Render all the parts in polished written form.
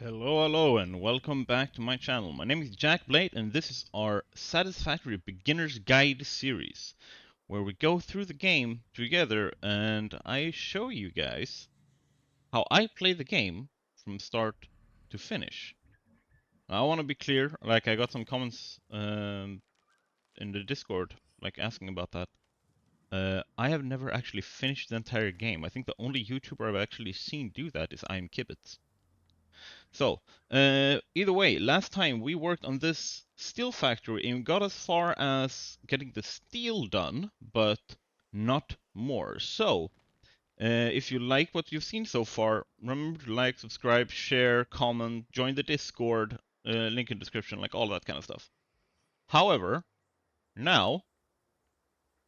Hello, and welcome back to my channel. My name is Jack Blade, and this is our Satisfactory Beginner's Guide series, where we go through the game together and I show you guys how I play the game from start to finish. I want to be clear, like I got some comments in the Discord, like asking about that. I have never actually finished the entire game. I think the only YouTuber I've actually seen do that is I'm Kibbitz. So, either way, last time we worked on this steel factory and got as far as getting the steel done, but not more. So, if you like what you've seen so far, remember to like, subscribe, share, comment, join the Discord, link in description, like all that kind of stuff. However, now,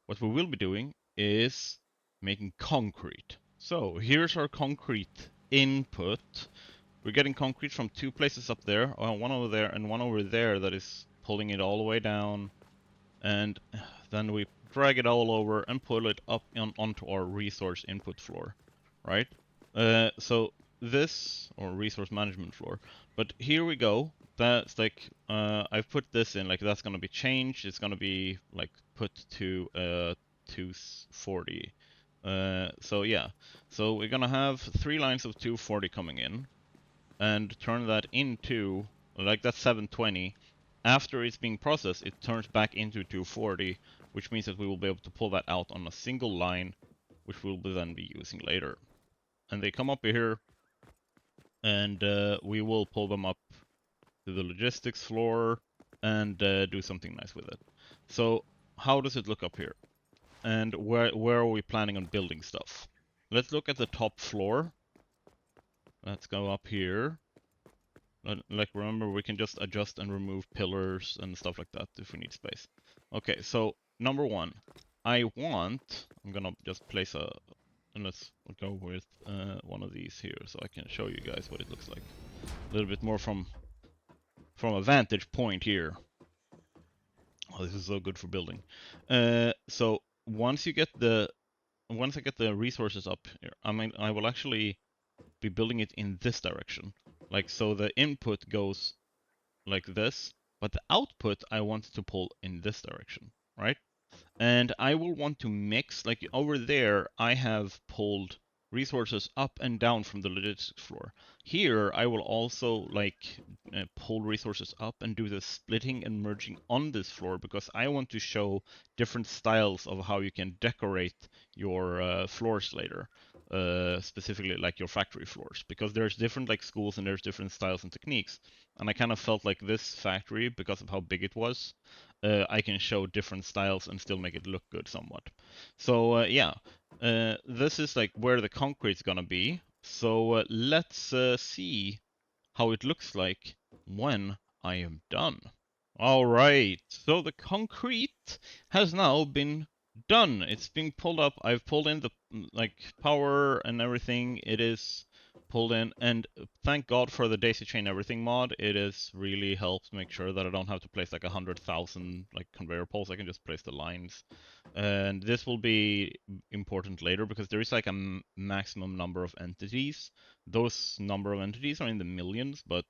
what we will be doing is making concrete. So, here's our concrete input. We're getting concrete from two places up there, one over there and one over there that is pulling it all the way down. And then we drag it all over and pull it up onto our resource input floor, right? So this, or resource management floor, but here we go. That's like, I've put this in, like that's gonna be changed. It's gonna be like put to 240. So yeah, so we're gonna have 3 lines of 240 coming in and turn that into, like that's 720. After it's being processed, it turns back into 240, which means that we will be able to pull that out on a single line, which we'll then be using later. And they come up here, and we will pull them up to the logistics floor and do something nice with it. So how does it look up here? And where are we planning on building stuff? Let's look at the top floor. Let's go up here. Like, remember, we can just adjust and remove pillars and stuff like that if we need space. Okay, so number one, I'm gonna just place and let's go with one of these here so I can show you guys what it looks like. A little bit more from a vantage point here. Oh, this is so good for building. So once I get the resources up here, I will actually be building it in this direction. Like, so the input goes like this, but the output I want to pull in this direction, right? And I will want to mix, like over there, I have pulled resources up and down from the logistics floor. Here, I will also like pull resources up and do the splitting and merging on this floor because I want to show different styles of how you can decorate your floors later. Specifically like your factory floors, because there's different like schools and there's different styles and techniques. And I kind of felt like this factory, because of how big it was, I can show different styles and still make it look good somewhat. So yeah, this is like where the concrete's gonna be. So let's see how it looks like when I am done. All right, so the concrete has now been done. It's being pulled up. I've pulled in the like power and everything. It is pulled in, and thank God for the daisy chain everything mod. It has really helped make sure that I don't have to place like 100,000 like conveyor poles. I can just place the lines, and this will be important later because there is like a maximum number of entities. Those number of entities are in the millions, but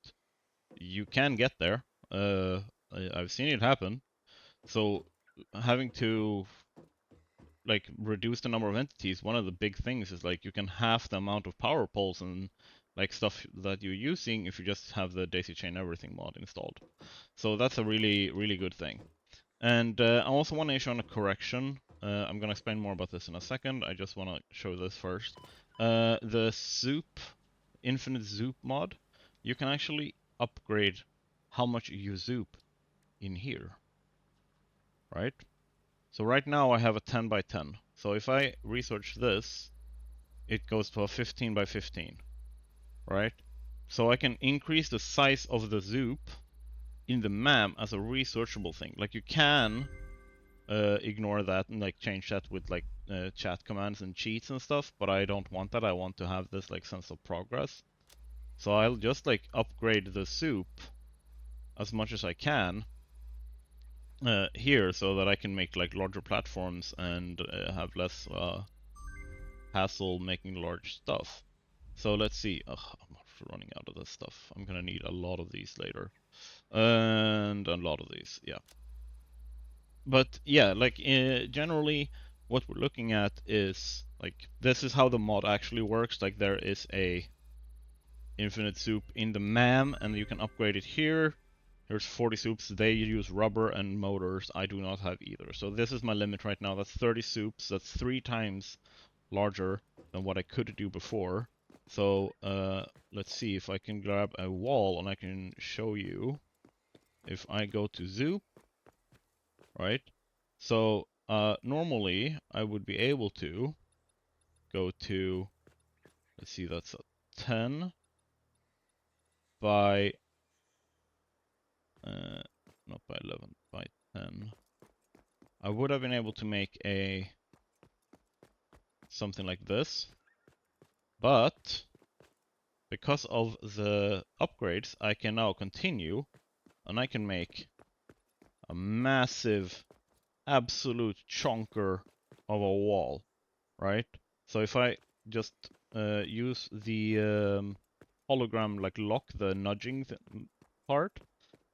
you can get there. I've seen it happen. So having to like reduce the number of entities, one of the big things is like you can half the amount of power poles and like stuff that you're using if you just have the daisy chain everything mod installed. So that's a really good thing. And I also want to issue on a correction. I'm gonna explain more about this in a second. I just want to show this first. The Zoop, Infinite Zoop mod, you can actually upgrade how much you zoop in here, right? So right now I have a 10 by 10. So if I research this, it goes to a 15 by 15, right? So I can increase the size of the zoop in the map as a researchable thing. Like you can ignore that and like change that with like chat commands and cheats and stuff, but I don't want that. I want to have this like sense of progress. So I'll just like upgrade the soup as much as I can here so that I can make like larger platforms and have less hassle making large stuff. So let's see. actually running out of this stuff. I'm gonna need a lot of these later. And a lot of these, yeah. But yeah, like generally what we're looking at is like this is how the mod actually works. Like there is a infinite soup in the MAM and you can upgrade it here. There's 40 soups. They use rubber and motors. I do not have either. So this is my limit right now. That's 30 soups. That's 3 times larger than what I could do before. So let's see if I can grab a wall and I can show you. If I go to Zoop, right? So normally I would be able to go to, let's see, that's a 10 by, not by 11, by 10. I would have been able to make a something like this, but because of the upgrades, I can now continue and I can make a massive, absolute chunker of a wall, right? So if I just use the hologram, like lock the nudging part,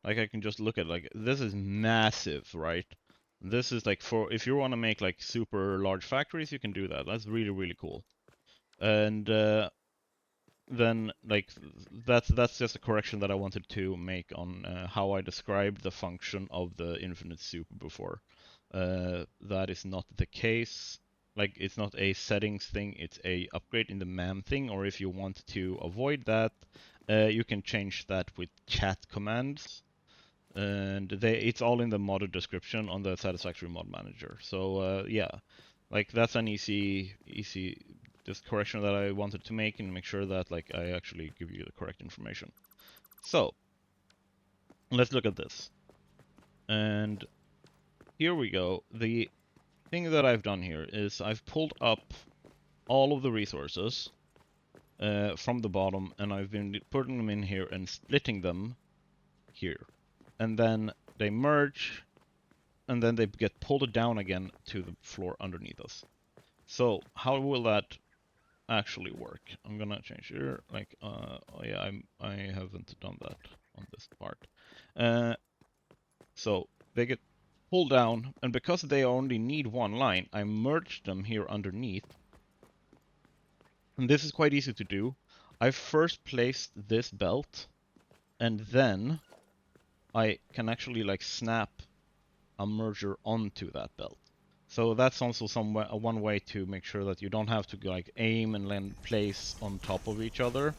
like I can just look at like this is massive, right? This is like for if you want to make like super large factories, you can do that. That's really, really cool. And then like that's just a correction that I wanted to make on how I described the function of the infinite soup before. That is not the case. Like it's not a settings thing, it's a upgrade in the MAM thing, or if you want to avoid that, you can change that with chat commands. And it's all in the mod description on the Satisfactory mod manager. So yeah, like that's an easy just correction that I wanted to make and make sure that like I actually give you the correct information. So let's look at this. And here we go. The thing that I've done here is I've pulled up all of the resources from the bottom, and I've been putting them in here and splitting them here. And then they merge, and then they get pulled down again to the floor underneath us. So how will that actually work? I'm gonna change here, like, oh yeah, I haven't done that on this part. So they get pulled down, and because they only need one line, I merged them here underneath. And this is quite easy to do. I first placed this belt, and then I can actually like snap a merger onto that belt. So that's also one way to make sure that you don't have to like aim and then place on top of each other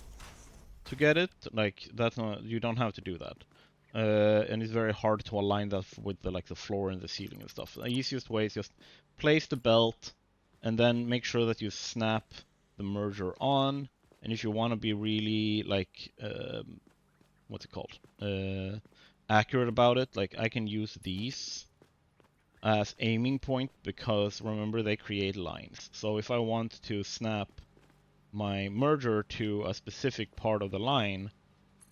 to get it. Like that's not, you don't have to do that. And it's very hard to align that with the like the floor and the ceiling and stuff. The easiest way is just place the belt and then make sure that you snap the merger on. And if you want to be really like what's it called? Accurate about it, like I can use these as aiming point because remember they create lines. So if I want to snap my merger to a specific part of the line,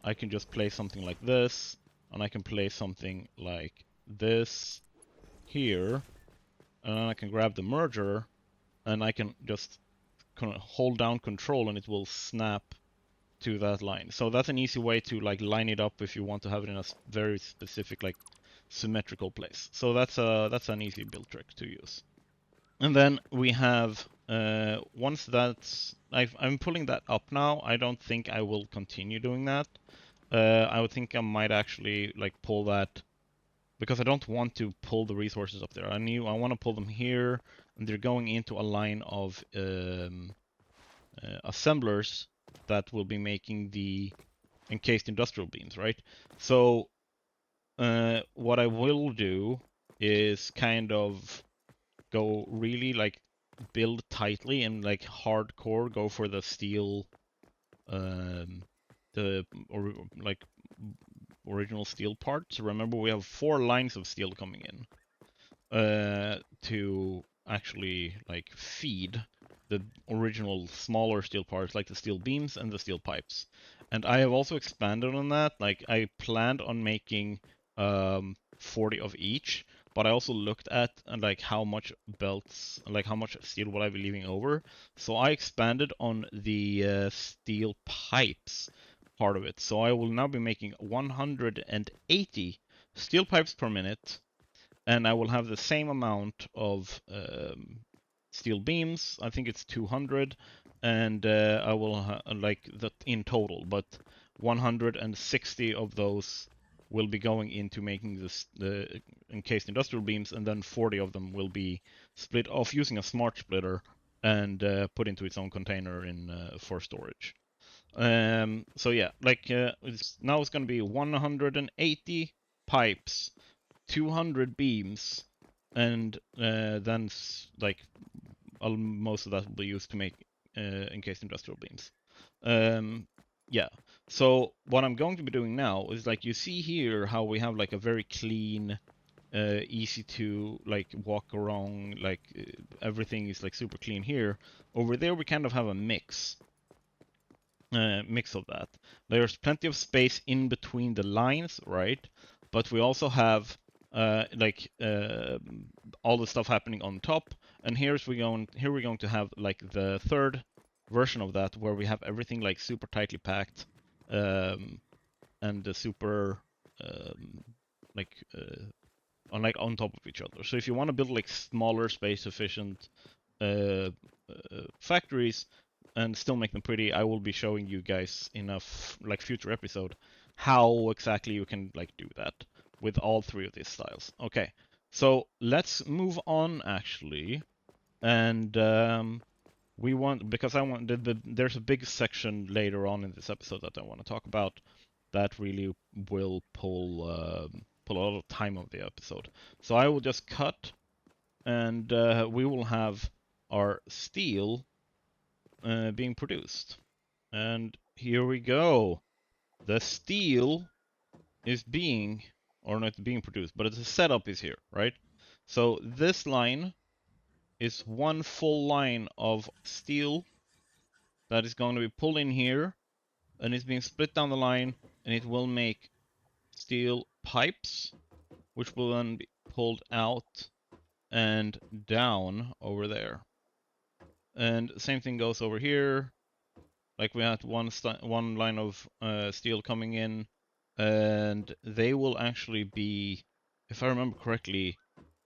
I can just place something like this, and I can place something like this here, and then I can grab the merger, and I can just kind of hold down control and it will snap to that line. So that's an easy way to like line it up if you want to have it in a very specific like symmetrical place. So that's an easy build trick to use. And then we have once that's I'm pulling that up now. I don't think I will continue doing that. I would think I might actually like pull that because I don't want to pull the resources up there. I want to pull them here, and they're going into a line of assemblers that will be making the encased industrial beams, right? So what I will do is kind of go really like build tightly and like hardcore go for the steel, like original steel parts. Remember, we have 4 lines of steel coming in to actually like feed the original smaller steel parts like the steel beams and the steel pipes. And I have also expanded on that. Like I planned on making 40 of each, but I also looked at like how much belts, like how much steel would I be leaving over. So I expanded on the steel pipes part of it. So I will now be making 180 steel pipes per minute, and I will have the same amount of steel beams. I think it's 200, and I will like that in total, but 160 of those will be going into making the encased industrial beams, and then 40 of them will be split off using a smart splitter and put into its own container in for storage. So yeah, like now it's going to be 180 pipes, 200 beams, and then like most of that will be used to make encased industrial beams. Yeah. So what I'm going to be doing now is like you see here how we have like a very clean, easy to like walk around, like everything is like super clean here. Over there we kind of have a mix of that. There's plenty of space in between the lines, right? But we also have all the stuff happening on top. And here we're going to have like the third version of that, where we have everything like super tightly packed, and the super like on top of each other. So if you want to build like smaller, space efficient factories and still make them pretty, I will be showing you guys in a future episode how exactly you can like do that with all three of these styles. Okay, so let's move on actually, and there's a big section later on in this episode that I want to talk about that really will pull a lot of time of the episode. So I will just cut, and we will have our steel being produced. And here we go. The steel is being, or not being produced, but the setup is here, right? So this line is one full line of steel that is going to be pulled in here, and it's being split down the line, and it will make steel pipes, which will then be pulled out and down over there. And same thing goes over here. Like we had one line of steel coming in, and they will actually be, if I remember correctly,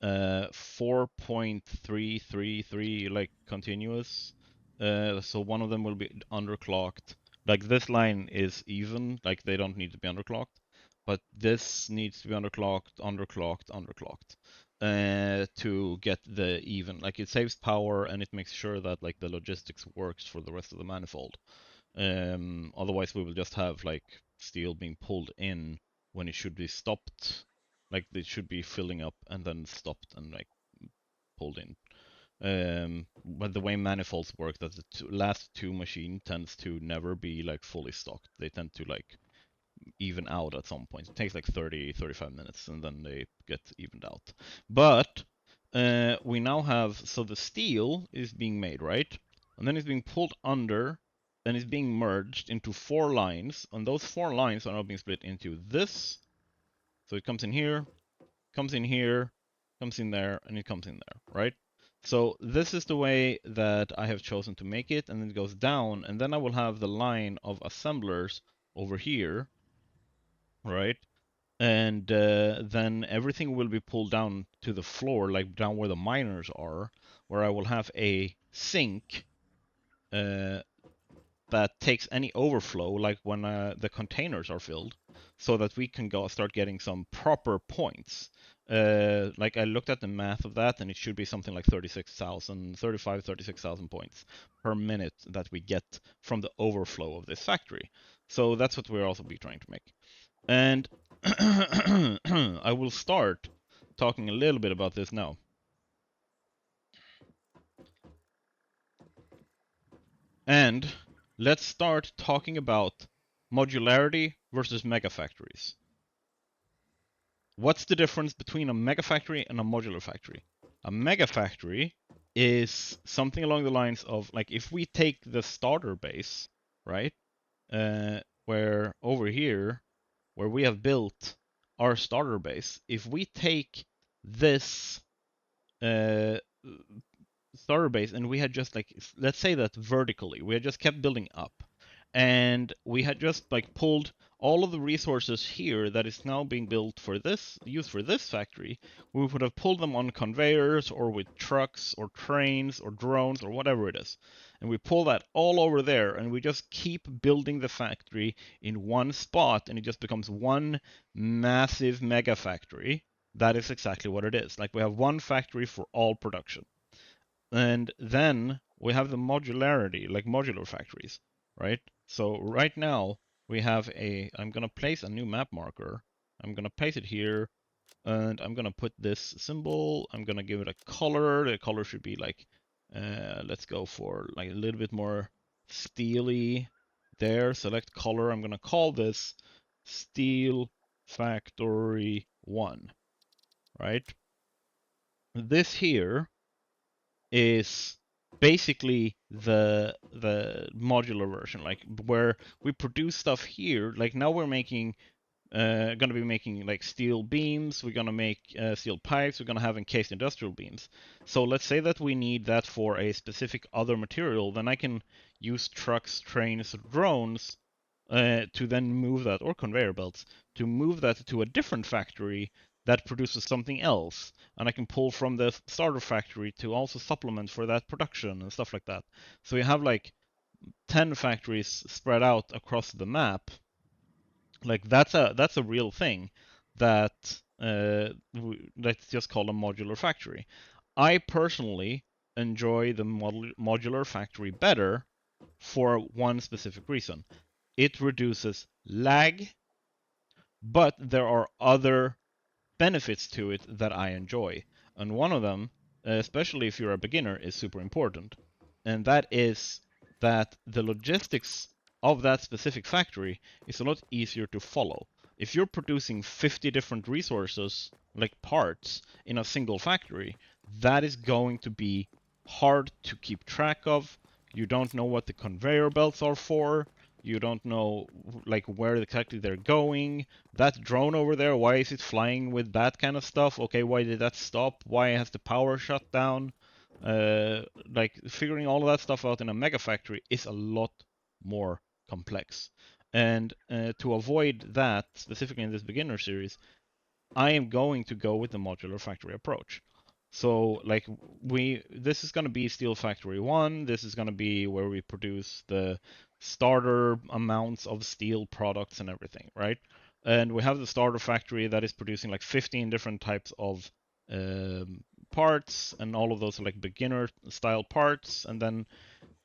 4.333 like continuous. So one of them will be underclocked. Like this line is even, like they don't need to be underclocked, but this needs to be underclocked, to get the even. Like it saves power and it makes sure that like the logistics works for the rest of the manifold. Otherwise we will just have like steel being pulled in when it should be stopped. Like it should be filling up and then stopped and like pulled in. But the way manifolds work, that the last two machine tends to never be like fully stocked. They tend to like even out at some point. It takes like 30-35 minutes and then they get evened out. But we now have, so the steel is being made, right? And then it's being pulled under, then it's being merged into 4 lines, and those 4 lines are now being split into this. So it comes in here, comes in here, comes in there, and it comes in there, right? So this is the way that I have chosen to make it, and then it goes down, and then I will have the line of assemblers over here, right? And then everything will be pulled down to the floor, like down where the miners are, where I will have a sink that takes any overflow, like when the containers are filled, so that we can start getting some proper points. Like I looked at the math of that, and it should be something like 36,000 points per minute that we get from the overflow of this factory. So that's what we'll also be trying to make. And I will start talking a little bit about this now. And let's start talking about modularity versus megafactories. What's the difference between a megafactory and a modular factory? A megafactory is something along the lines of, like, if we take the starter base, right? Where over here, where we have built our starter base, if we take this starter base and we had just, like, let's say that vertically, we had just kept building up, and we had just like pulled all of the resources here that is now being built for this, used for this factory. We would have pulled them on conveyors or with trucks or trains or drones or whatever it is. And we pull that all over there, and we just keep building the factory in one spot, and it just becomes one massive mega factory. That is exactly what it is. Like, we have one factory for all production. And then we have the modularity, like modular factories, right? So right now we have I'm gonna place a new map marker. I'm gonna place it here, and I'm gonna put this symbol. I'm gonna give it a color. The color should be like, let's go for like a little bit more steely there. Select color. I'm gonna call this Steel Factory 1, right? This here is basically the modular version, like where we produce stuff here. Like now we're making gonna be making like steel beams. We're gonna make steel pipes. We're gonna have encased industrial beams. So let's say that we need that for a specific other material, then I can use trucks, trains, or drones to then move that, or conveyor belts, to move that to a different factory that produces something else. And I can pull from the starter factory to also supplement for that production and stuff like that. So you have like 10 factories spread out across the map. Like that's a real thing that that's just called a modular factory. I personally enjoy the modular factory better for one specific reason. It reduces lag, but there are other benefits to it that I enjoy. And one of them, especially if you're a beginner, is super important. And that is that the logistics of that specific factory is a lot easier to follow. If you're producing 50 different resources, like parts, in a single factory, that is going to be hard to keep track of. You don't know what the conveyor belts are for. You don't know like where exactly they're going. That drone over there, why is it flying with that kind of stuff? Okay, why did that stop? Why has the power shut down? Like figuring all of that stuff out in a mega factory is a lot more complex. And to avoid that, specifically in this beginner series, I am going to go with the modular factory approach. So like this is going to be Steel Factory 1. This is going to be where we produce the starter amounts of steel products and everything, right? And we have the starter factory that is producing like 15 different types of parts, and all of those are like beginner style parts. And then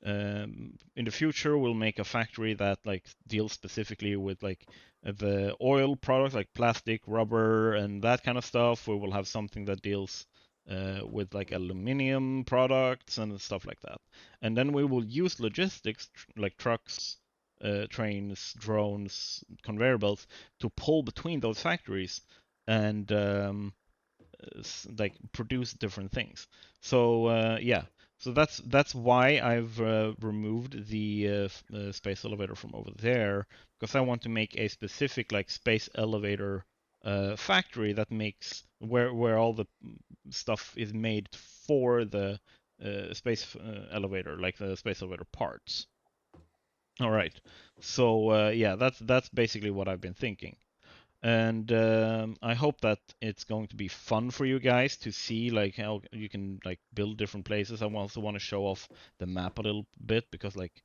in the future, we'll make a factory that like deals specifically with like the oil products like plastic, rubber, and that kind of stuff. We will have something that deals with like aluminum products and stuff like that. And then we will use logistics like trucks, trains, drones, conveyor belts to pull between those factories and like produce different things. So yeah, so that's why I've removed the space elevator from over there, because I want to make a specific like space elevator factory that makes where all the stuff is made for the space elevator, like the space elevator parts. All right, so yeah, that's basically what I've been thinking. And I hope that it's going to be fun for you guys to see like how you can like build different places. I also want to show off the map a little bit, because like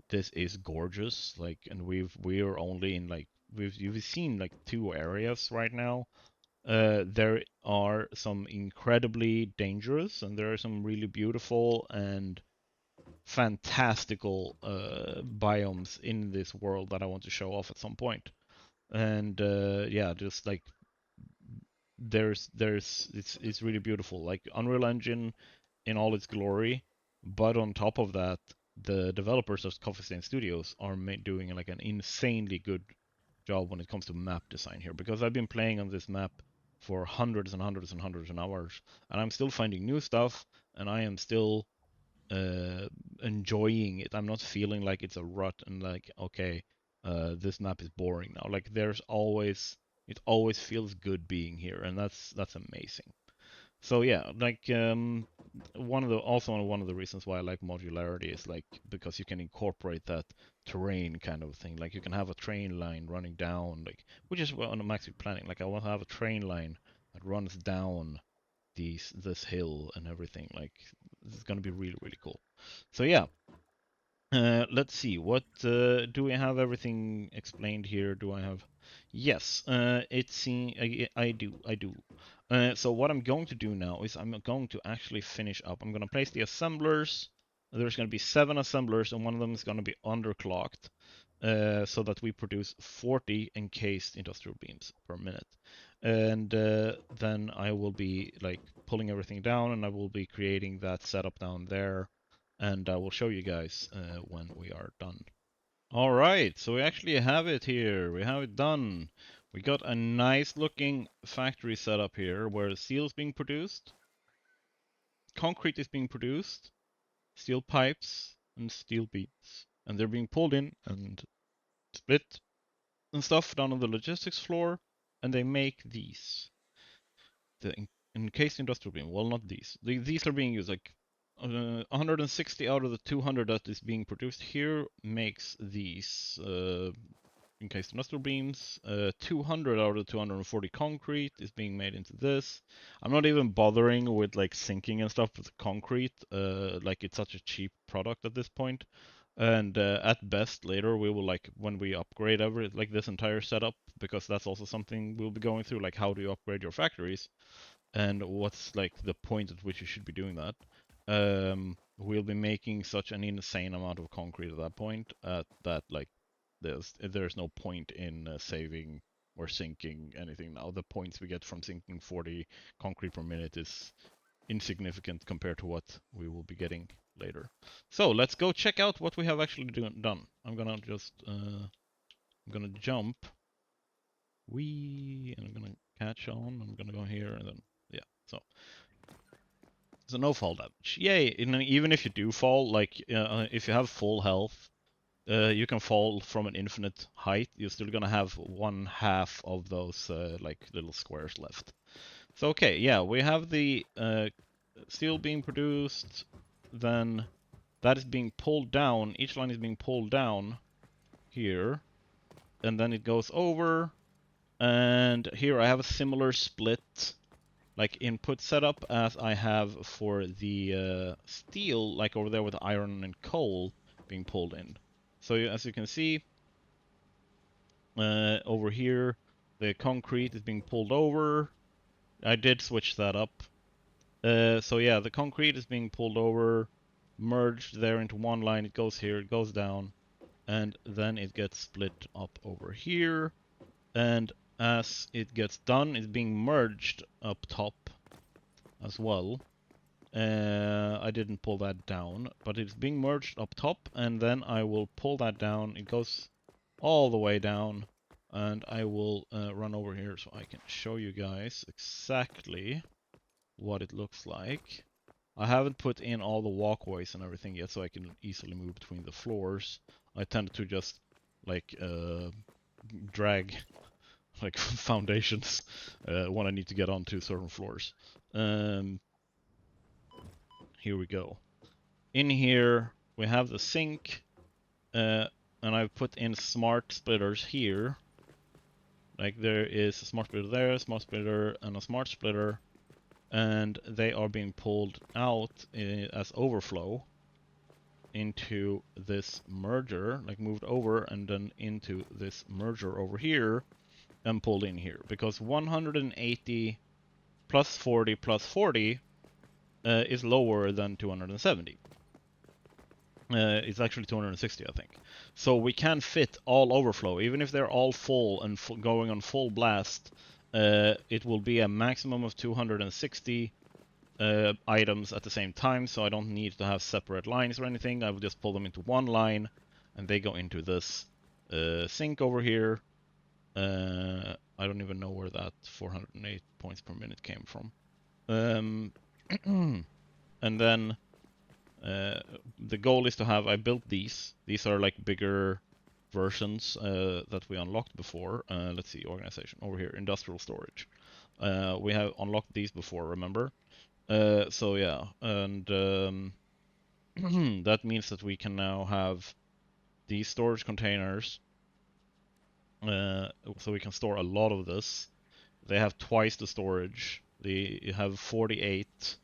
this is gorgeous. Like, and we're only in like you've seen like 2 areas right now. There are some incredibly dangerous, and there are some really beautiful and fantastical biomes in this world that I want to show off at some point. And yeah, just like it's really beautiful, like Unreal Engine in all its glory. But on top of that, the developers of Coffee Stain Studios are doing like an insanely good job when it comes to map design here, because I've been playing on this map for hundreds and hundreds and hundreds of hours, and I'm still finding new stuff, and I am still uh, enjoying it. I'm not feeling like it's a rut and like, okay, this map is boring now. Like it always feels good being here, and that's amazing. So yeah, like one of the reasons why I like modularity is like because you can incorporate that terrain kind of thing. Like you can have a train line running down, like which is well on the Maxi planning. Like I want to have a train line that runs down this hill and everything. Like this is gonna be really really cool. So yeah, let's see. What do we have everything explained here? Do I have? Yes. I do. I do. So what I'm going to do now is I'm going to actually finish up. I'm going to place the assemblers. There's going to be 7 assemblers, and one of them is going to be underclocked, so that we produce 40 encased industrial beams per minute. And then I will be like pulling everything down, and I will be creating that setup down there, and I will show you guys when we are done. All right, so we actually have it here. We have it done. We got a nice looking factory setup here where steel is being produced, concrete is being produced, steel pipes and steel beams, and they're being pulled in and split and stuff down on the logistics floor, and they make these. The encased industrial beam. Well, not these. These are being used like 160 out of the 200 that is being produced here makes these encased industrial beams. 200 out of the 240 concrete is being made into this. I'm not even bothering with like sinking and stuff with the concrete. Like it's such a cheap product at this point. And at best later we will like when we upgrade like this entire setup, because that's also something we'll be going through, like how do you upgrade your factories and what's like the point at which you should be doing that. We'll be making such an insane amount of concrete at that point that like there's no point in saving or sinking anything now. The points we get from sinking 40 concrete per minute is insignificant compared to what we will be getting later. So let's go check out what we have actually done. I'm gonna jump. And I'm gonna catch on. I'm gonna go here and then yeah. So no fall damage. Yay! Even if you do fall, like if you have full health, you can fall from an infinite height. You're still gonna have 1/2 of those like little squares left. So okay, yeah, we have the steel being produced. Then that is being pulled down. Each line is being pulled down here, and then it goes over. And here I have a similar split like input setup as I have for the steel, like over there with iron and coal being pulled in. So as you can see, over here, the concrete is being pulled over. I did switch that up. So yeah, the concrete is being pulled over, merged there into one line. It goes here, it goes down, and then it gets split up over here. And as it gets done, it's being merged up top as well. I didn't pull that down, but it's being merged up top, and then I will pull that down. It goes all the way down, and I will run over here so I can show you guys exactly what it looks like. I haven't put in all the walkways and everything yet, so I can easily move between the floors. I tend to just like drag like foundations when I need to get onto certain floors. Here we go. In here we have the sink, and I've put in smart splitters here. Like there is a smart splitter there, a smart splitter, and a smart splitter, and they are being pulled out as overflow into this merger, like moved over and then into this merger over here and pulled in here, because 180 plus 40 plus 40 is lower than 270. It's actually 260, I think. So we can fit all overflow, even if they're all full and going on full blast. It will be a maximum of 260 items at the same time, so I don't need to have separate lines or anything. I will just pull them into one line, and they go into this sink over here. I don't even know where that 408 points per minute came from. And then the goal is to have, I built these. These are like bigger versions that we unlocked before. Let's see, organization over here, industrial storage. We have unlocked these before, remember? So yeah, and that means that we can now have these storage containers, so we can store a lot of this. They have twice the storage. They have 48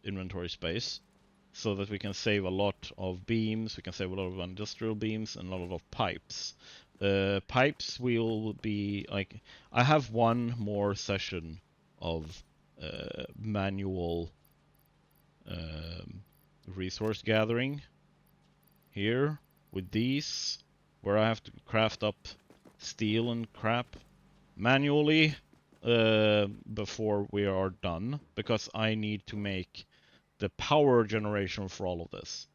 inventory space, so that we can save a lot of beams, we can save a lot of industrial beams, and a lot of pipes. Pipes will be like, I have one more session of manual resource gathering here with these, where I have to craft up steel and crap manually before we are done, because I need to make the power generation for all of this,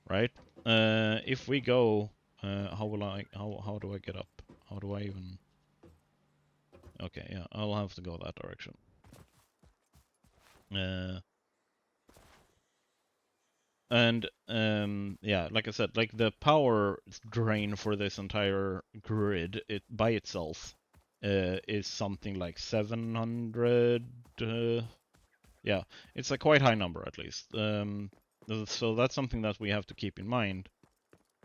right? If we go, how do I get up? How do I even? Okay, yeah, I'll have to go that direction. And yeah, like I said, like the power drain for this entire grid, it by itself, is something like 700. Yeah, it's a quite high number at least. So that's something that we have to keep in mind,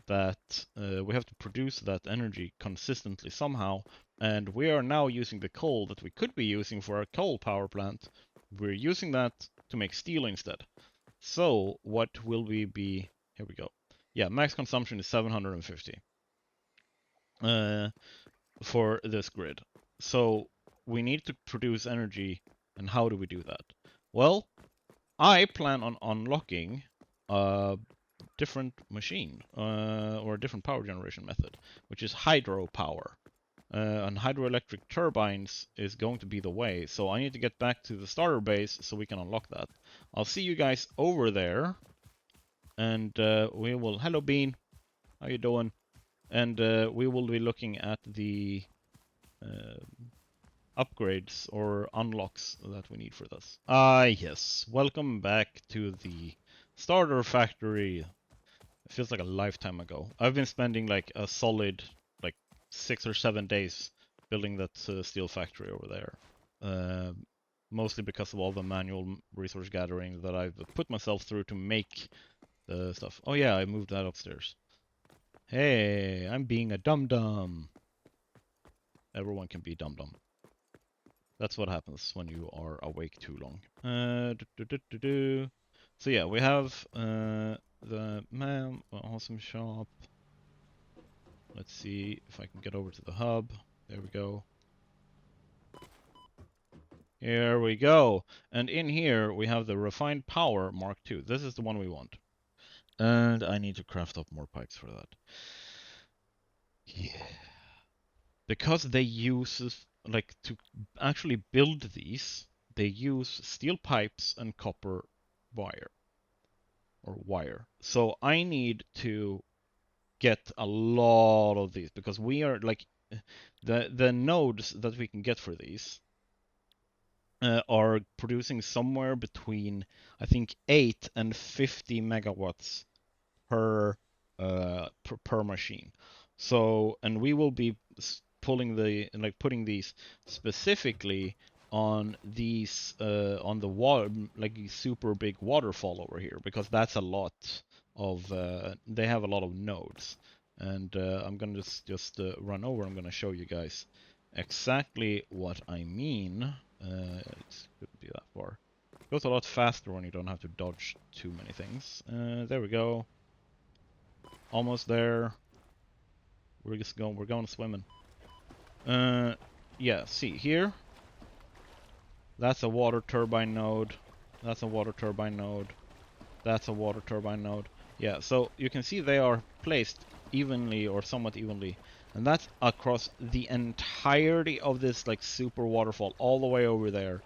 that we have to produce that energy consistently somehow, and we are now using the coal that we could be using for a coal power plant. We're using that to make steel instead. So what will we be? Here we go. Yeah, max consumption is 750 for this grid. So we need to produce energy, and how do we do that? Well, I plan on unlocking a different machine, or a different power generation method, which is hydropower. And hydroelectric turbines is going to be the way. So I need to get back to the starter base so we can unlock that. I'll see you guys over there, and we will. Hello, Bean. How you doing? And we will be looking at the upgrades or unlocks that we need for this. Ah, yes. Welcome back to the starter factory. It feels like a lifetime ago. I've been spending like a solid like 6 or 7 days building that steel factory over there. Mostly because of all the manual resource gathering that I've put myself through to make the stuff. Oh yeah, I moved that upstairs. Hey, I'm being a dum-dum. Everyone can be dum-dum. That's what happens when you are awake too long. So yeah, we have the awesome shop. Let's see if I can get over to the hub. There we go. Here we go. And in here we have the refined power Mark II. This is the one we want. And I need to craft up more pipes for that. Yeah. Because they use, like, to actually build these, they use steel pipes and copper wire. Or wire. So I need to get a lot of these, because we are, like, the nodes that we can get for these are producing somewhere between, I think, 8 and 50 megawatts per per machine. So, and we will be putting these specifically on these on the water, like super big waterfall over here, because that's a lot of they have a lot of nodes. And I'm gonna just run over. I'm gonna show you guys exactly what I mean. It couldn't be that far. It goes a lot faster when you don't have to dodge too many things. There we go. Almost there. We're going swimming. Yeah, see here? That's a water turbine node. That's a water turbine node. That's a water turbine node. Yeah, so you can see they are placed evenly or somewhat evenly. And that's across the entirety of this like super waterfall all the way over there.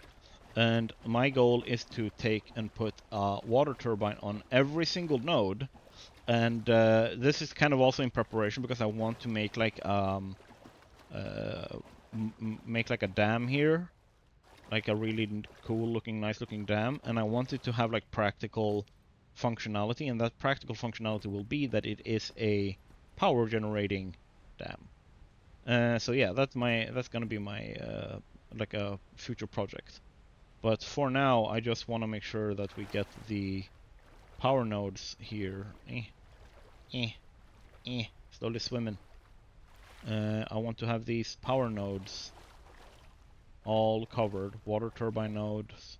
And my goal is to take and put a water turbine on every single node. And this is kind of also in preparation because I want to make like make like a dam here, like a really cool looking, nice looking dam, and I want it to have like practical functionality, and that practical functionality will be that it is a power generating dam. So yeah, that's gonna be my like a future project. But for now, I just want to make sure that we get the power nodes here. Slowly swimming. I want to have these power nodes all covered. Water turbine nodes.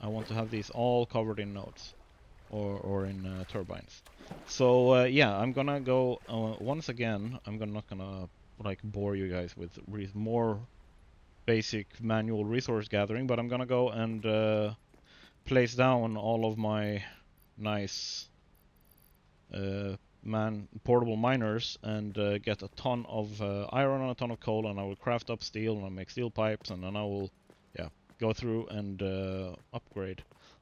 I want to have these all covered in nodes, or in turbines. So yeah, I'm gonna go once again. Not gonna like bore you guys with more basic manual resource gathering, but I'm gonna go and place down all of my nice portable miners and get a ton of iron and a ton of coal, and I will craft up steel and I'll make steel pipes, and then I will go through and upgrade.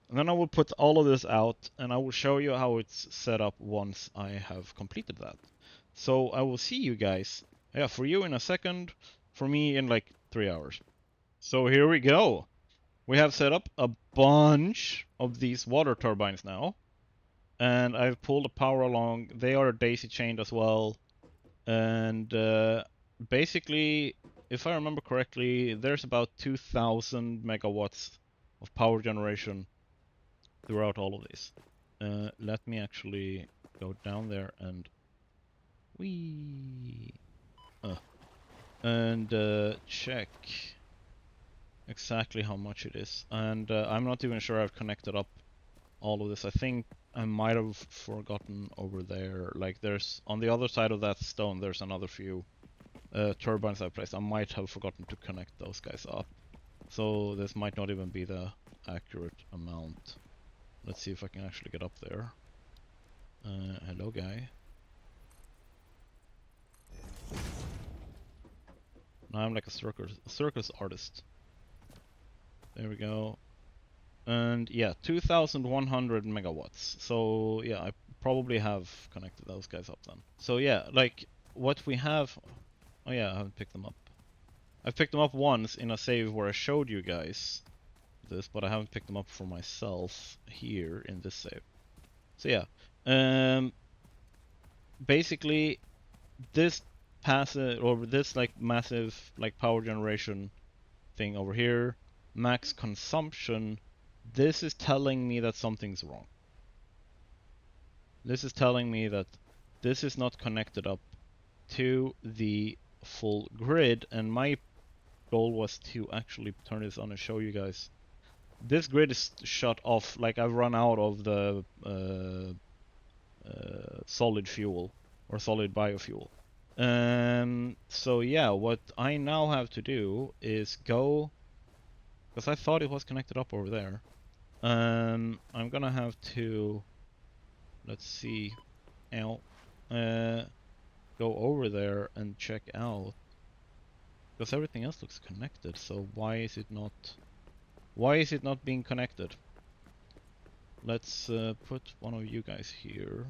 And then I will put all of this out and I will show you how it's set up once I have completed that. So I will see you guys, for you in a second, for me in like 3 hours. So here we go. We have set up a bunch of these water turbines now, and I've pulled the power along. They are daisy chained as well, and basically, if I remember correctly, there's about 2,000 megawatts of power generation throughout all of these. Let me actually go down there and check exactly how much it is. And I'm not even sure I've connected up all of this. I think I might have forgotten over there. Like there's on the other side of that stone, there's another few turbines I placed. I might have forgotten to connect those guys up. So this might not even be the accurate amount. Let's see if I can actually get up there. Hello, guy. Now I'm like a circus artist. There we go. And yeah, 2,100 megawatts. So yeah, I probably have connected those guys up then. So yeah, like what we have... Oh yeah, I haven't picked them up. I've picked them up once in a save where I showed you guys this, but I haven't picked them up for myself here in this save. So yeah, basically this passive, or this like massive like power generation thing over here, max consumption, this is telling me that something's wrong. This is telling me that this is not connected up to the full grid, and my goal was to actually turn this on and show you guys. This grid is shut off, like I've run out of the solid fuel or solid biofuel. So yeah, what I now have to do is go, because I thought it was connected up over there. I'm gonna have to, let's see, go over there and check out, because everything else looks connected. So why is it not being connected? Let's put one of you guys here.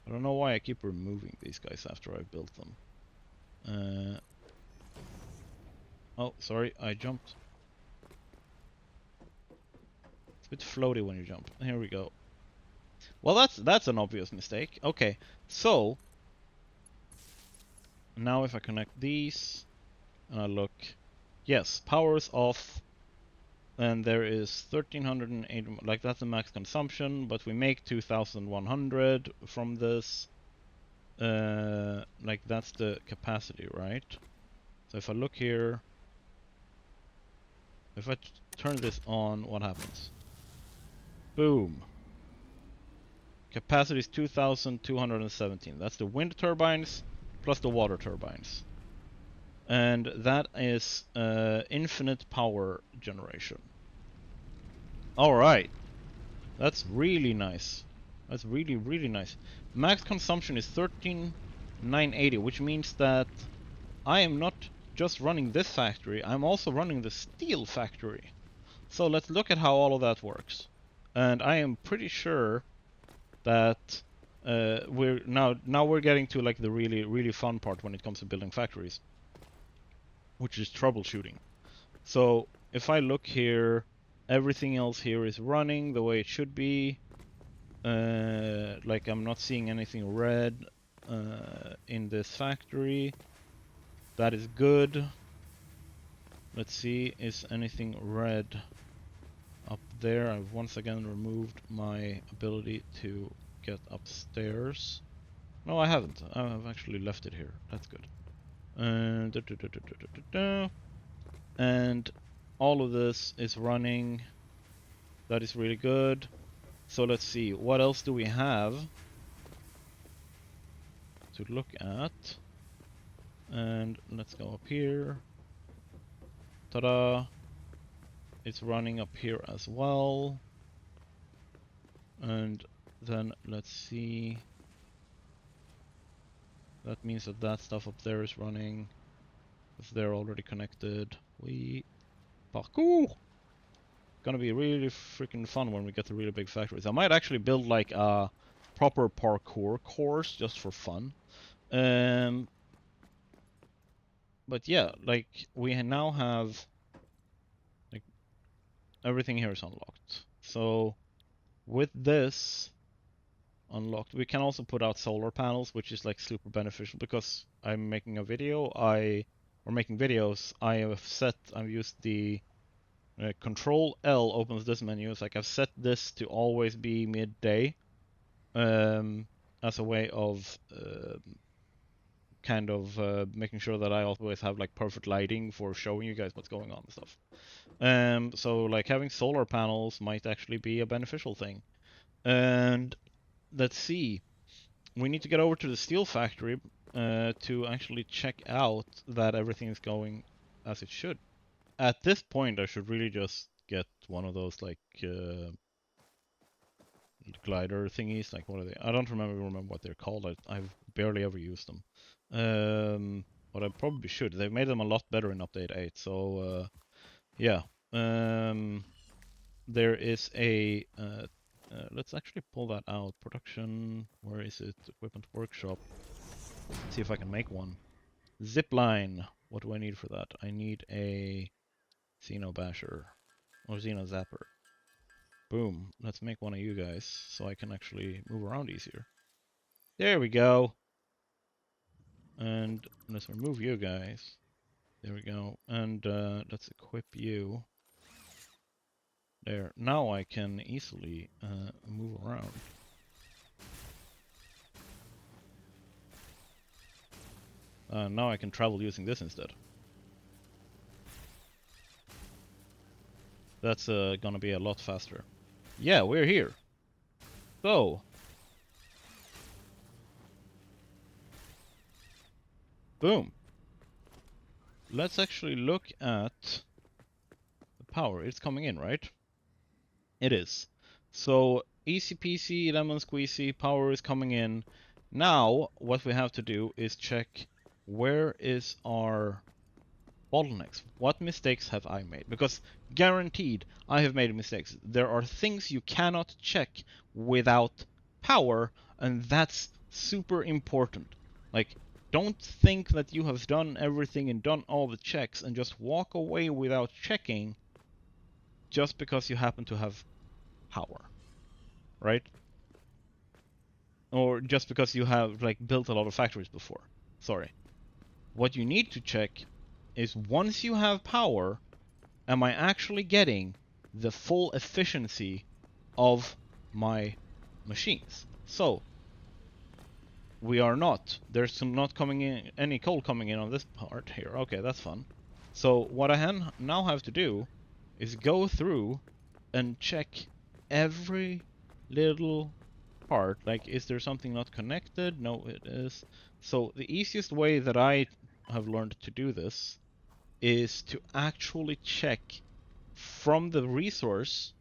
I don't know why I keep removing these guys after I've built them. Oh, sorry, I jumped. It's a bit floaty when you jump. Here we go. Well, that's an obvious mistake. Okay, so now if I connect these and I look, yes, power's off, and there is 1,380. Like that's the max consumption, but we make 2,100 from this. Like that's the capacity, right? So if I look here, if I turn this on, what happens? Boom. Capacity is 2,217. That's the wind turbines plus the water turbines. And that is infinite power generation. Alright. That's really nice. That's really, really nice. Max consumption is 13,980, which means that I am not just running this factory, I'm also running the steel factory. So let's look at how all of that works. And I am pretty sure that we're now we're getting to like the really, really fun part when it comes to building factories, which is troubleshooting. So if I look here, everything else here is running the way it should be. Like I'm not seeing anything red in this factory. That is good. Let's see, is anything red up there? I've once again removed my ability to get upstairs. No, I haven't. I've actually left it here. That's good. And all of this is running. That is really good. So let's see, what else do we have to look at? And let's go up here. Ta-da! It's running up here as well. And then let's see. That means that that stuff up there is running. If they're already connected, we parkour. Gonna be really freaking fun when we get to really big factories. I might actually build like a proper parkour course just for fun. But yeah, like we now have like everything here is unlocked. So with this unlocked, we can also put out solar panels, which is like super beneficial because I'm making a video. Or making videos. I've used the Control L opens this menu. It's like I've set this to always be midday, as a way of kind of making sure that I always have like perfect lighting for showing you guys what's going on and stuff. So like having solar panels might actually be a beneficial thing. And let's see, we need to get over to the steel factory to actually check out that everything is going as it should. At this point, I should really just get one of those like glider thingies. Like what are they? I don't remember what they're called. I've barely ever used them. But I probably should. They've made them a lot better in update 8. So yeah. There is a let's actually pull that out. Production. Where is it? Equipment workshop. Let's see if I can make one. Zipline. What do I need for that? I need a Xeno Basher or Xeno Zapper. Boom. Let's make one of you guys so I can actually move around easier. There we go. And let's remove you guys. There we go. And let's equip you. There. Now I can easily move around. Now I can travel using this instead. That's gonna be a lot faster. Yeah, we're here. So. Boom. Let's actually look at the power. It's coming in, right? It is. So easy peasy, lemon squeezy, power is coming in. Now what we have to do is check where is our bottlenecks. What mistakes have I made? Because guaranteed I have made mistakes. There are things you cannot check without power, and that's super important. Like, don't think that you have done everything and done all the checks and just walk away without checking just because you happen to have power, right? Or just because you have like built a lot of factories before. Sorry. What you need to check is once you have power, am I actually getting the full efficiency of my machines? So we are not. There's some not coming in, any coal coming in on this part here. Okay, that's fun. So what I now have to do is go through and check every little part. Like, is there something not connected? No, it is. So the easiest way that I have learned to do this is to actually check from the resource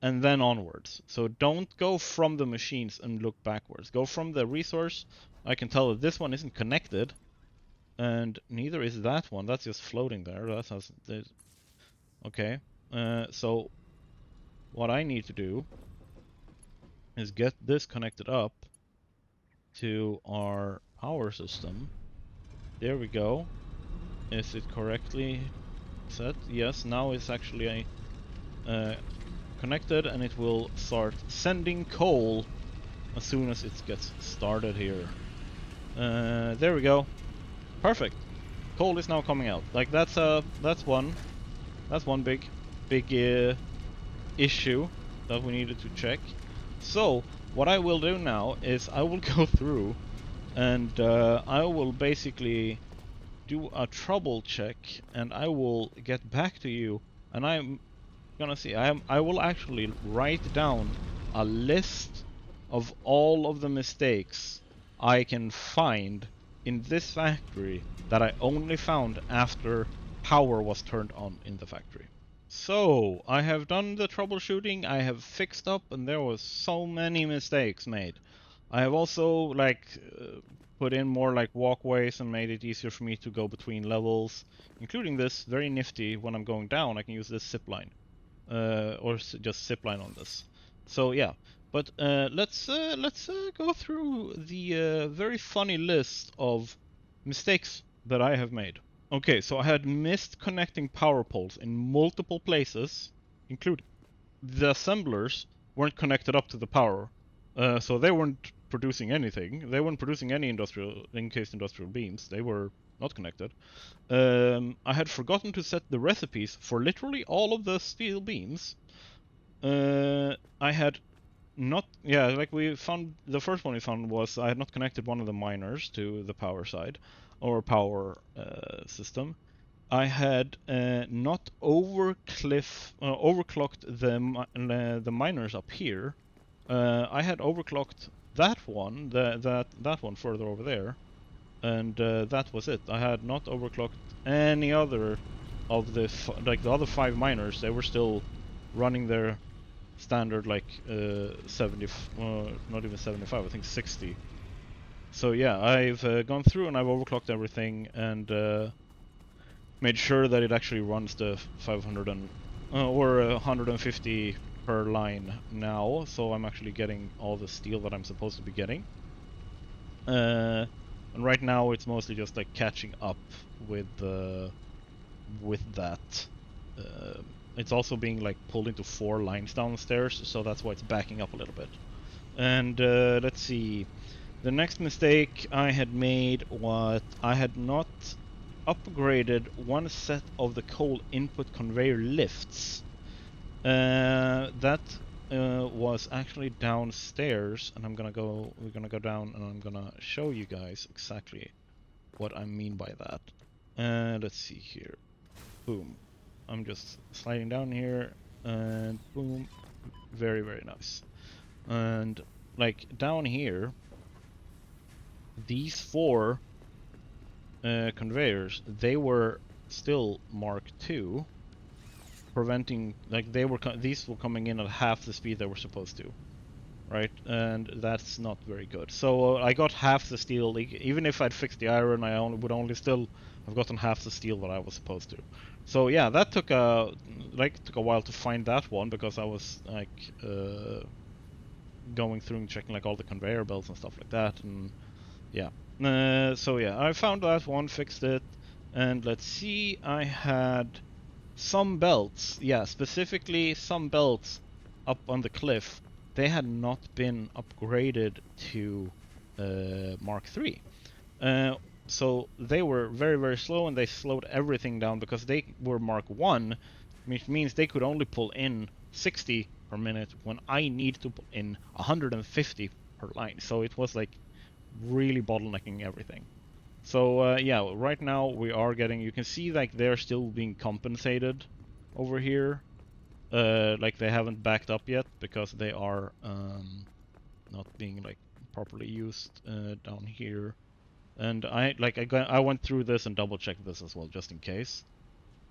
and then onwards. So don't go from the machines and look backwards. Go from the resource. I can tell that this one isn't connected, and neither is that one. That's just floating there. That has okay. So what I need to do is get this connected up to our power system. There we go. Is it correctly set? Yes. Now it's actually connected, and it will start sending coal as soon as it gets started here. There we go. Perfect. Coal is now coming out. Like that's one big issue that we needed to check. So what I will do now is I will go through and I will basically do a trouble check, and I will get back to you, and I'm gonna see. I will actually write down a list of all of the mistakes I can find in this factory that I only found after power was turned on in the factory. So I have done the troubleshooting, I have fixed up, and there was so many mistakes made. I have also put in more like walkways and made it easier for me to go between levels, including this very nifty. When I'm going down, I can use this zip line, or just zip line on this. So yeah, but let's go through the very funny list of mistakes that I have made. Okay, so I had missed connecting power poles in multiple places, including the assemblers weren't connected up to the power, so they weren't producing anything. They weren't producing any encased industrial beams. They were not connected. I had forgotten to set the recipes for literally all of the steel beams. I had not, yeah, like we found, the first one we found was I had not connected one of the miners to the power side, or power system. I had not overclocked the miners up here. I had overclocked that one, that one further over there, and that was it. I had not overclocked any other of the like the other 5 miners. They were still running their standard like 70, not even 75, I think 60. So yeah, I've gone through and I've overclocked everything and made sure that it actually runs the 500 or 150 per line now, so I'm actually getting all the steel that I'm supposed to be getting. And right now it's mostly just like catching up with that. It's also being like pulled into 4 lines downstairs, so that's why it's backing up a little bit. And let's see. The next mistake I had made was I had not upgraded one set of the coal input conveyor lifts. That was actually downstairs, and we're gonna go down and I'm gonna show you guys exactly what I mean by that. Let's see here. Boom. I'm just sliding down here, and boom. Very, very nice. And like down here, these 4 conveyors, they were still Mark II, preventing, like these were coming in at half the speed they were supposed to, right? And that's not very good. So I got half the steel. Even if I'd fixed the iron, I would only still have gotten half the steel that I was supposed to. So yeah, that took a while to find that one, because I was like going through and checking like all the conveyor belts and stuff like that, and yeah. So yeah, I found that one, fixed it, and let's see, I had some belts, yeah, specifically some belts up on the cliff, they had not been upgraded to Mark III. So they were very, very slow, and they slowed everything down because they were Mark I, which means they could only pull in 60 per minute when I need to pull in 150 per line. So it was like really bottlenecking everything. So yeah, right now we are getting, you can see like they're still being compensated over here. Like they haven't backed up yet because they are not being like properly used down here. And I went through this and double checked this as well, just in case.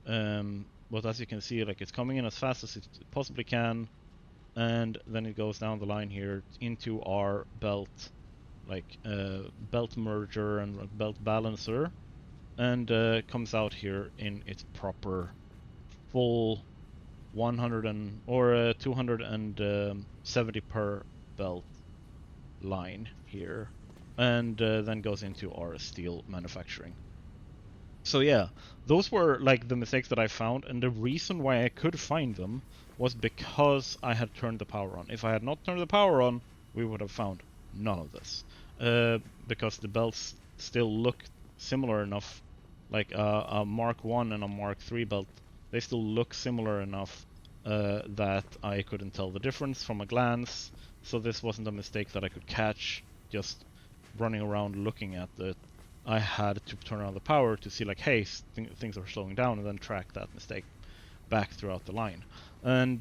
But as you can see, like it's coming in as fast as it possibly can, and then it goes down the line here into our belt, like belt merger and belt balancer, and comes out here in its proper full 100 or 270 per belt line here, and then goes into our steel manufacturing. So yeah, those were like the mistakes that I found, and the reason why I could find them was because I had turned the power on. If I had not turned the power on, we would have found none of this, because the belts still look similar enough, like a Mark 1 and a Mark 3 belt, they still look similar enough that I couldn't tell the difference from a glance, so this wasn't a mistake that I could catch just running around looking at it. I had to turn on the power to see like, hey, things are slowing down, and then track that mistake back throughout the line. And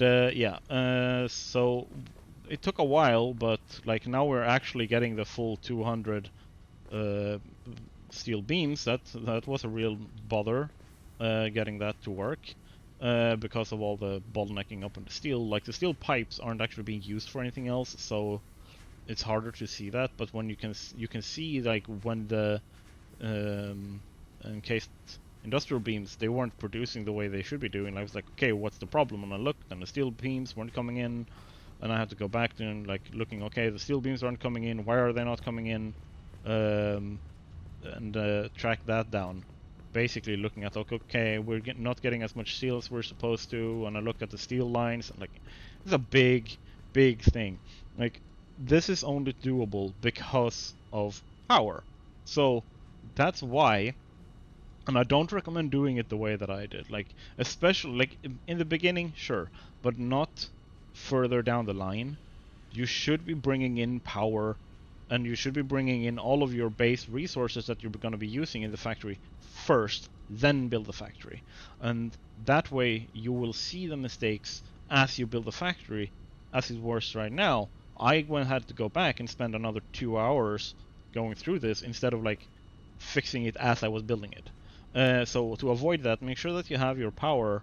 so it took a while, but like now we're actually getting the full 200 steel beams. That was a real bother getting that to work because of all the bottlenecking up on the steel. Like the steel pipes aren't actually being used for anything else, so it's harder to see that. But when you can see like when the encased industrial beams, they weren't producing the way they should be doing. I was like, okay, what's the problem? And I looked, and the steel beams weren't coming in, and I had to go back to like looking, okay, the steel beams aren't coming in, why are they not coming in, and track that down. Basically looking at, okay, we're not getting as much steel as we're supposed to, and I looked at the steel lines, and like, it's a big thing. Like, this is only doable because of power. So that's why, and I don't recommend doing it the way that I did. Like, especially like in the beginning, sure, but not further down the line. You should be bringing in power, and you should be bringing in all of your base resources that you're going to be using in the factory first, then build the factory. And that way you will see the mistakes as you build the factory. As it works right now, I had to go back and spend another 2 hours going through this instead of like fixing it as I was building it. So to avoid that, make sure that you have your power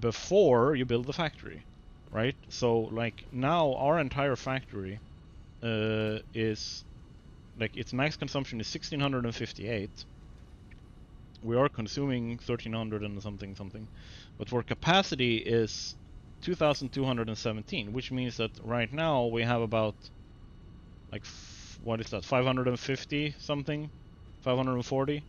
before you build the factory, right? So like now our entire factory is like its max consumption is 1658. We are consuming 1300 and something, but our capacity is 2217, which means that right now we have about like what is that, 550 something, 540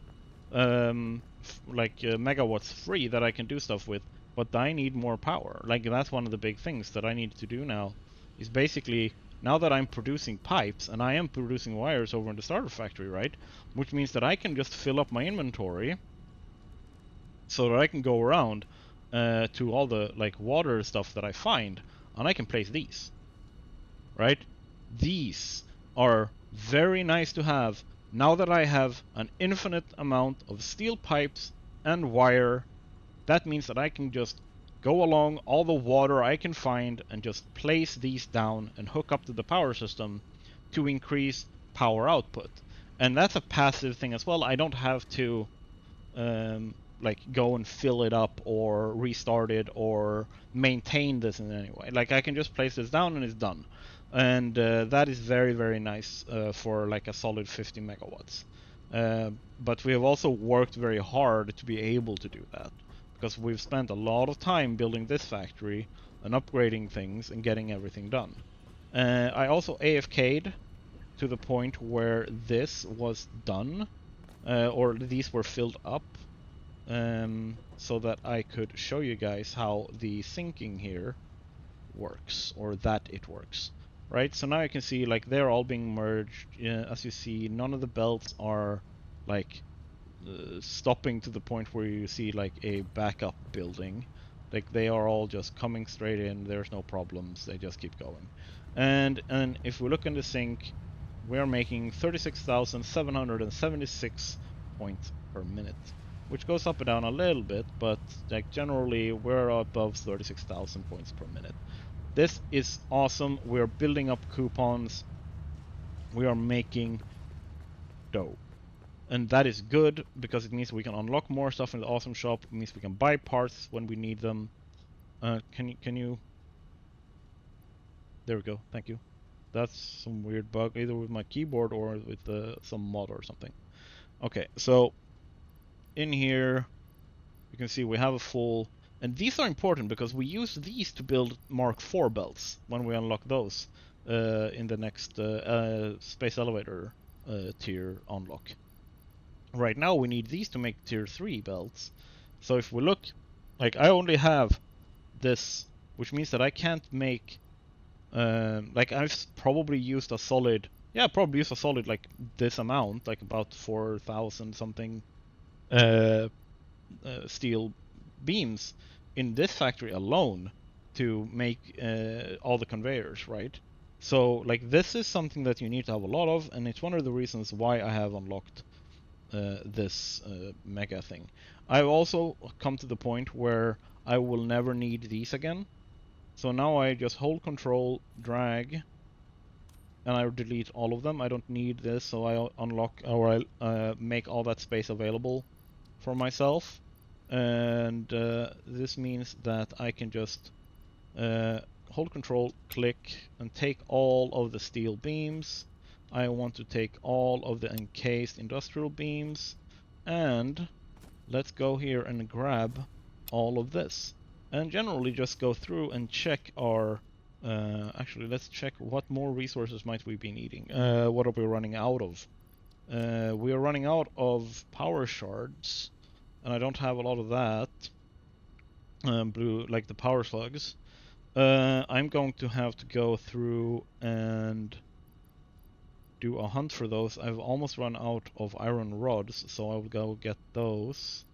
megawatts free that I can do stuff with, but I need more power. Like that's one of the big things that I need to do now, is basically now that I'm producing pipes and I am producing wires over in the starter factory, right? Which means that I can just fill up my inventory so that I can go around to all the like water stuff that I find, and I can place these, right? These are very nice to have now that I have an infinite amount of steel pipes and wire. That means that I can just go along all the water I can find and just place these down and hook up to the power system to increase power output. And that's a passive thing as well. I don't have to like go and fill it up or restart it or maintain this in any way. Like I can just place this down and it's done. And that is very nice for like a solid 50 megawatts. But we have also worked very hard to be able to do that, because we've spent a lot of time building this factory and upgrading things and getting everything done. I also AFK'd to the point where this was done, or these were filled up, so that I could show you guys how the syncing here works, or that it works. Right, so now you can see like they're all being merged. As you see, none of the belts are like stopping to the point where you see like a backup building. Like they are all just coming straight in. There's no problems. They just keep going. And if we look in the sync, we're making 36,776 points per minute, which goes up and down a little bit, but like generally we're above 36,000 points per minute. This is awesome. We're building up coupons. We are making dough. And that is good because it means we can unlock more stuff in the awesome shop. It means we can buy parts when we need them. Can you? There we go. Thank you. That's some weird bug, either with my keyboard or with some mod or something. Okay, so in here you can see we have a full, and these are important because we use these to build Mark IV belts when we unlock those in the next space elevator tier unlock. Right now we need these to make tier 3 belts. So if we look, like I only have this, which means that I can't make, like I've probably used a solid yeah, probably use a solid like this amount, like about 4,000 something steel beams in this factory alone to make all the conveyors, right? So like this is something that you need to have a lot of, and it's one of the reasons why I have unlocked this mega thing. I've also come to the point where I will never need these again. So now I just hold control, drag, and I delete all of them. I don't need this, so I unlock or I make all that space available for myself. And this means that I can just hold control, click, and take all of the steel beams. I want to take all of the encased industrial beams, and let's go here and grab all of this. And generally just go through and check our actually, let's check what more resources might we be needing. What are we running out of? We are running out of power shards, and I don't have a lot of that. Blue, like the power slugs. I'm going to have to go through and do a hunt for those. I've almost run out of iron rods, so I'll go get those.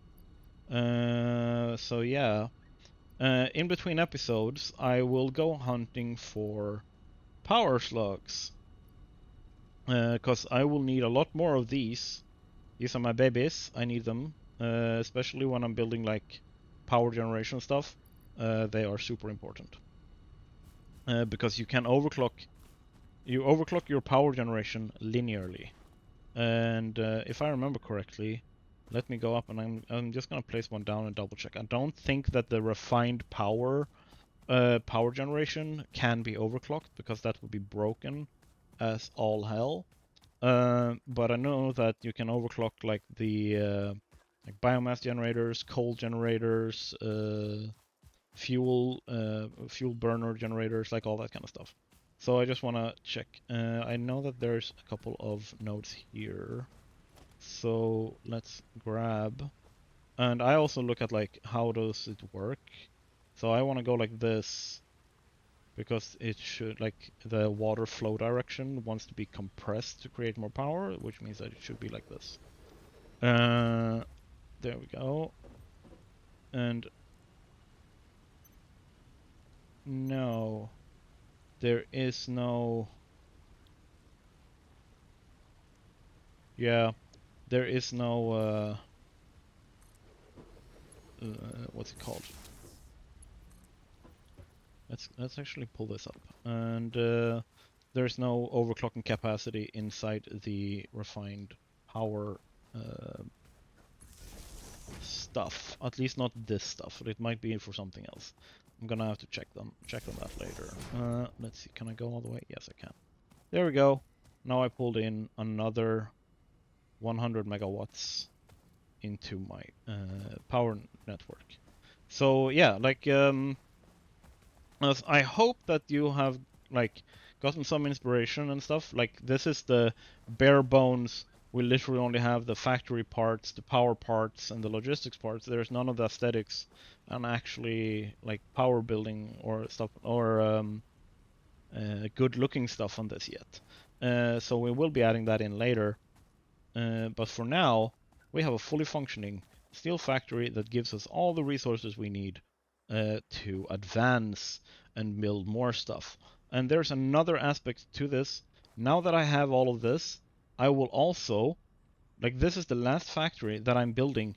So yeah. In between episodes, I will go hunting for power slugs. Because I will need a lot more of these. These are my babies. I need them. Especially when I'm building like power generation stuff. They are super important. Because you can overclock. You overclock your power generation linearly. And if I remember correctly, let me go up and I'm just gonna place one down and double check. I don't think that the refined power generation can be overclocked because that would be broken as all hell. But I know that you can overclock like the like biomass generators, coal generators, fuel burner generators, like all that kind of stuff. So I just want to check. I know that there's a couple of nodes here. So let's grab. And I also look at like how does it work. So I want to go like this because it should, like, the water flow direction wants to be compressed to create more power, which means that it should be like this. There we go. And no, there is no. Yeah, there is no. What's it called? Let's actually pull this up. And there's no overclocking capacity inside the refined power stuff. At least not this stuff. It might be for something else. I'm gonna have to check on that later. Let's see. Can I go all the way? Yes, I can. There we go. Now I pulled in another 100 megawatts into my power network. So yeah, like I hope that you have like gotten some inspiration and stuff. Like this is the bare bones. We literally only have the factory parts, the power parts, and the logistics parts. There's none of the aesthetics and actually like power building or stuff or good looking stuff on this yet. So we will be adding that in later. But for now, we have a fully functioning steel factory that gives us all the resources we need to advance and build more stuff. And there's another aspect to this. Now that I have all of this, I will also, like, this is the last factory that I'm building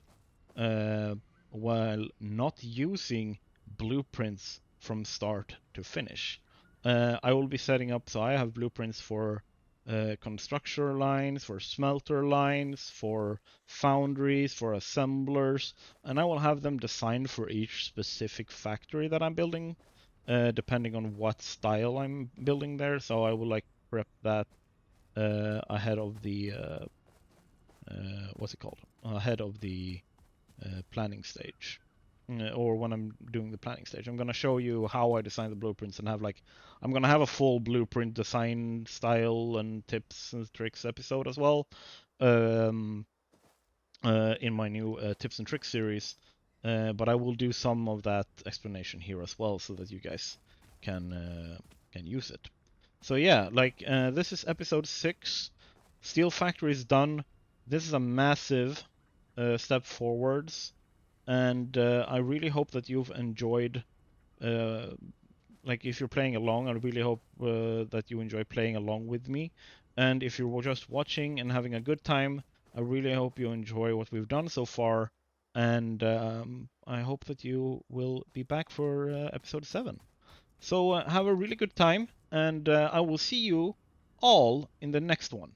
while not using blueprints from start to finish. I will be setting up, so I have blueprints for constructor lines, for smelter lines, for foundries, for assemblers, and I will have them designed for each specific factory that I'm building, depending on what style I'm building there. So I will like prep that ahead of the what's it called? Ahead of the planning stage. Or when I'm doing the planning stage, I'm gonna show you how I design the blueprints and have like, I'm gonna have a full blueprint design style and tips and tricks episode as well, in my new tips and tricks series. But I will do some of that explanation here as well, so that you guys can use it. So yeah, like this is episode 6. Steel Factory is done. This is a massive step forwards, and I really hope that you've enjoyed. Like if you're playing along, I really hope that you enjoy playing along with me. And if you're just watching and having a good time, I really hope you enjoy what we've done so far. And I hope that you will be back for episode 7. So have a really good time, and I will see you all in the next one.